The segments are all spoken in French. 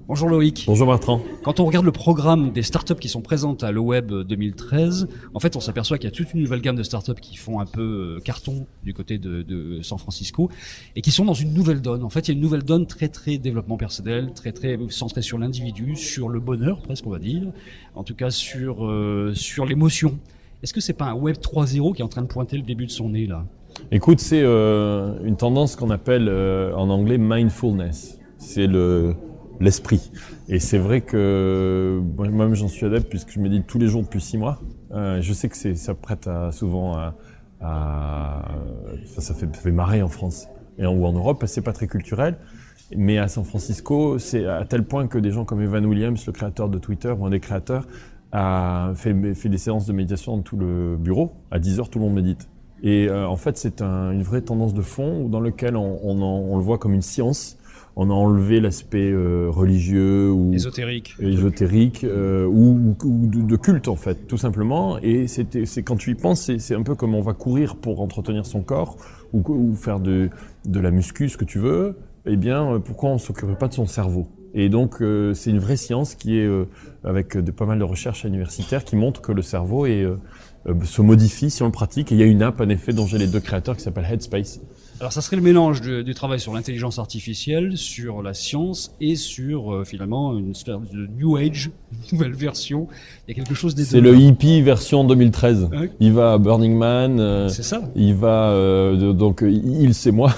Bonjour Loïc. Bonjour Bertrand. Quand on regarde le programme des startups qui sont présentes à l'Oweb 2013, en fait on s'aperçoit qu'il y a toute une nouvelle gamme de startups qui font un peu carton du côté de San Francisco et qui sont dans une nouvelle donne. En fait il y a une nouvelle donne très développement personnel, très centrée sur l'individu, sur le bonheur presque on va dire, en tout cas sur l'émotion. Est-ce que c'est pas un Web 3.0 qui est en train de pointer le début de son nez là ? Écoute, c'est une tendance qu'on appelle en anglais mindfulness. C'est l'esprit. Et c'est vrai que moi-même j'en suis adepte puisque je médite tous les jours depuis 6 mois. Je sais que ça prête ça fait marrer en France ou en Europe, c'est pas très culturel. Mais à San Francisco, c'est à tel point que des gens comme Evan Williams, le créateur de Twitter, ou un des créateurs, a fait des séances de méditation dans tout le bureau. À 10h, tout le monde médite. Et en fait, c'est une vraie tendance de fond dans lequel on le voit comme une science. On a enlevé l'aspect religieux ou ésotérique ou de culte en fait, tout simplement. Et c'est quand tu y penses, c'est un peu comme on va courir pour entretenir son corps ou faire de la muscu, ce que tu veux. Eh bien, pourquoi on s'occuperait pas de son cerveau ? Et donc, c'est une vraie science qui est avec pas mal de recherches universitaires qui montrent que le cerveau se modifie si on le pratique. Et il y a une app en effet dont j'ai les 2 créateurs qui s'appelle Headspace. Alors ça serait le mélange du travail sur l'intelligence artificielle, sur la science et sur finalement une sphère de New Age, une nouvelle version. Il y a quelque chose des deux. C'est le hippie version 2013. Ouais. Il va à Burning Man. C'est ça. Il va c'est moi.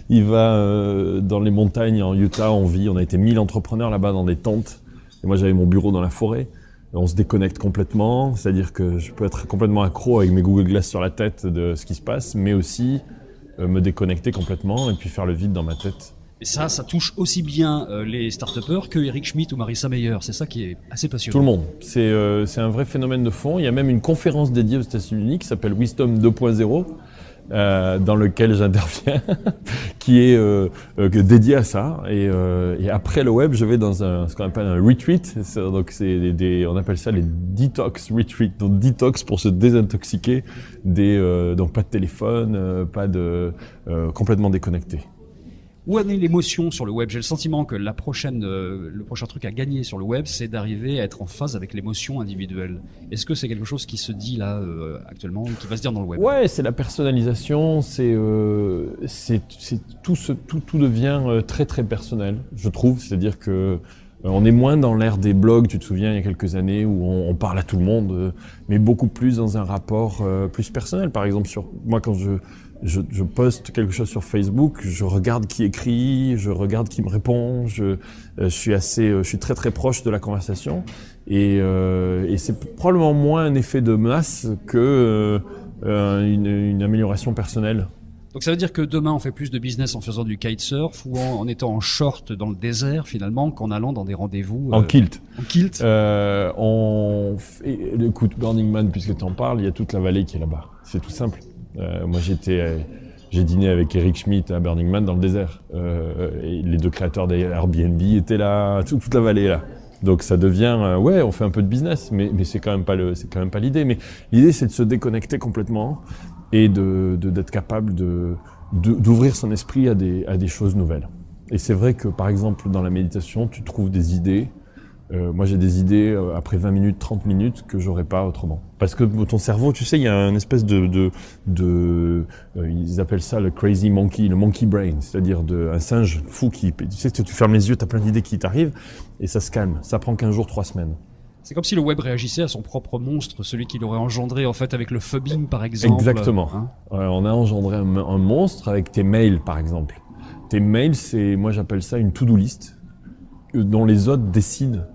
Il va dans les montagnes en Utah. On a été 1000 entrepreneurs là-bas dans des tentes. Et moi j'avais mon bureau dans la forêt. On se déconnecte complètement, c'est-à-dire que je peux être complètement accro avec mes Google Glass sur la tête de ce qui se passe, mais aussi me déconnecter complètement et puis faire le vide dans ma tête. Et ça touche aussi bien les start-upers que Eric Schmidt ou Marissa Mayer. C'est ça qui est assez passionnant. Tout le monde. C'est un vrai phénomène de fond. Il y a même une conférence dédiée aux États-Unis qui s'appelle Wisdom 2.0. Dans lequel j'interviens, qui est dédié à ça. Et après le web, je vais dans ce qu'on appelle un retreat. Donc on appelle ça les detox retreat. Donc detox pour se désintoxiquer donc pas de téléphone, complètement déconnecté. Où en est l'émotion sur le web ? J'ai le sentiment que le prochain truc à gagner sur le web, c'est d'arriver à être en phase avec l'émotion individuelle. Est-ce que c'est quelque chose qui se dit là actuellement, qui va se dire dans le web ? Ouais, c'est la personnalisation, tout devient très personnel, je trouve. C'est-à-dire que on est moins dans l'ère des blogs, tu te souviens, il y a quelques années, où on parle à tout le monde, mais beaucoup plus dans un rapport plus personnel. Par exemple, moi quand je poste quelque chose sur Facebook, je regarde qui écrit, je regarde qui me répond, je suis très proche de la conversation et c'est probablement moins un effet de masse que une amélioration personnelle. Donc ça veut dire que demain on fait plus de business en faisant du kitesurf ou en étant en short dans le désert finalement qu'en allant dans des rendez-vous en kilt. En kilt. Écoute, Burning Man, puisque tu en parles, il y a toute la vallée qui est là-bas. C'est tout simple. Moi j'ai dîné avec Eric Schmidt à Burning Man dans le désert. Et les 2 créateurs d'Airbnb étaient là, toute la vallée est là. Donc ça devient, on fait un peu de business, mais c'est quand même pas l'idée. Mais l'idée c'est de se déconnecter complètement et d'être capable d'ouvrir son esprit à des choses nouvelles. Et c'est vrai que par exemple dans la méditation, tu trouves des idées. Moi j'ai des idées après 20 minutes, 30 minutes que j'aurais pas autrement. Parce que ton cerveau, tu sais, il y a une espèce ils appellent ça le crazy monkey, le monkey brain, c'est-à-dire un singe fou tu sais, tu fermes les yeux, t'as plein d'idées qui t'arrivent et ça se calme. Ça prend 15 jours, 3 semaines. C'est comme si le web réagissait à son propre monstre, celui qu'il aurait engendré en fait avec le phubbing par exemple. Exactement. On a engendré un monstre avec tes mails par exemple. Tes mails, moi j'appelle ça une to-do list dont les autres décident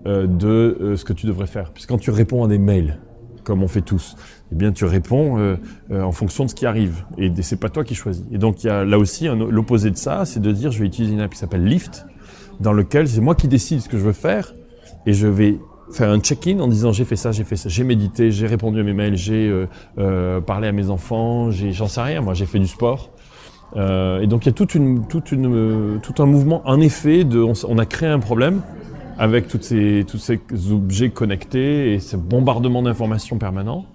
de ce que tu devrais faire. Puisque quand tu réponds à des mails, comme on fait tous, eh bien tu réponds en fonction de ce qui arrive. Et c'est pas toi qui choisis. Et donc il y a là aussi l'opposé de ça, c'est de dire je vais utiliser une app qui s'appelle Lift, dans lequel c'est moi qui décide ce que je veux faire et je vais faire un check-in en disant j'ai fait ça, j'ai médité, j'ai répondu à mes mails, j'ai parlé à mes enfants, j'en sais rien, moi j'ai fait du sport. Et donc il y a tout un mouvement en effet on a créé un problème avec tous ces objets connectés et ce bombardement d'informations permanent.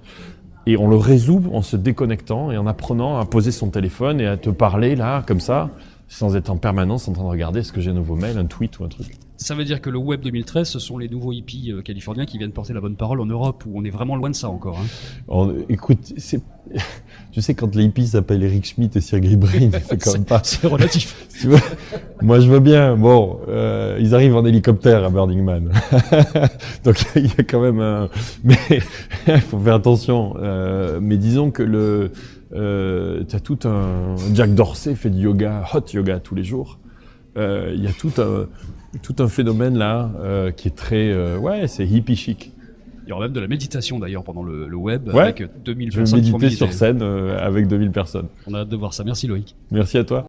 Et on le résout en se déconnectant et en apprenant à poser son téléphone et à te parler là, comme ça, sans être en permanence en train de regarder ce que j'ai nouveau mail, un tweet ou un truc. Ça veut dire que le web 2013, ce sont les nouveaux hippies californiens qui viennent porter la bonne parole en Europe, où on est vraiment loin de ça encore. Écoute, je sais quand les hippies s'appellent Eric Schmidt et Sergey Brin, c'est quand même pas... C'est relatif. Tu vois, moi je vois bien, bon, ils arrivent en hélicoptère à Burning Man. Donc il y a quand même un... Mais il faut faire attention. Mais disons que t'as tout un... Jack Dorsey fait du yoga, hot yoga tous les jours. Il y a tout un phénomène là qui est très... c'est hippie chic. Il y aura même de la méditation d'ailleurs pendant le web, Ouais. avec 2000 Je vais personnes qui font méditer méditer. sur scène avec 2000 personnes. On a hâte de voir ça. Merci Loïc. Merci à toi.